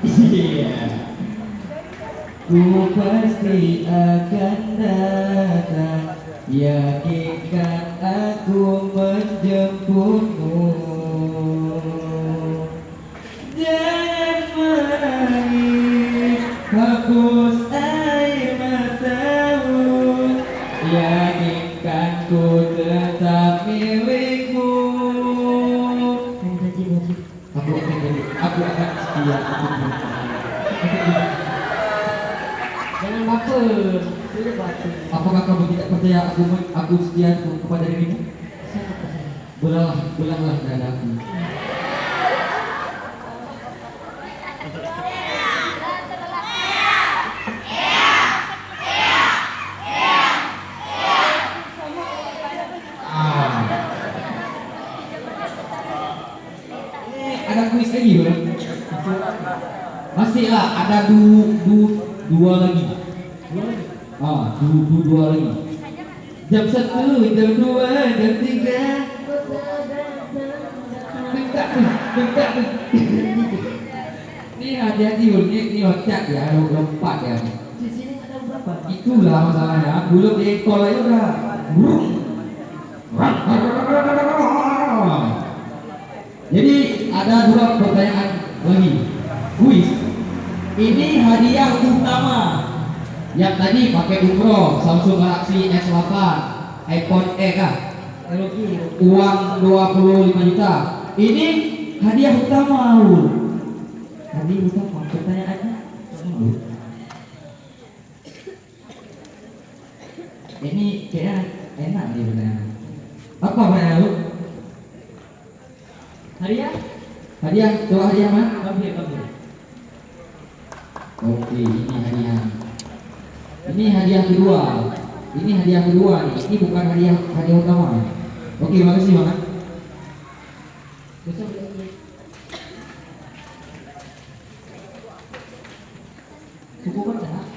Iya. Ku pasti akan datang, yakinkan aku menjemputmu. Jangan menangis, hapus air matamu, yakinkan ku tetap milikmu. Aku akan setia. Jangan baper. Sudah baper. Apakah kamu tidak percaya aku setia kepada dirimu? Saya percaya. Belanglah dadaku. Ada kuis lagi bro? Masih lah, ada dua lagi. Dua lagi. Jam 1, jam 2, jam 3. Bentar. Ini hati-hati Yul, ini loncat ya, lompat ya. Di sini ada berapa? Itulah masalahnya, belum di ekor aja udah. Jadi ada dua pertanyaan lagi. Kuis. Ini hadiah utama. Yang tadi pakai umroh, Samsung Galaxy S8, iPhone X kah? Uang 25 juta. Ini hadiah utama, Ul. Hadiah utama. Pertanyaannya, ini kayaknya enak nih benar. Apa pertanyaan lu? Hadiah? Hadiah, coba hadiah mana? Kabir. Oke, ini hadiah. Ini hadiah kedua. Ini hadiah kedua nih. Ini bukan hadiah utama. Oke, makasih banget. Besok lagi. Suku kerja.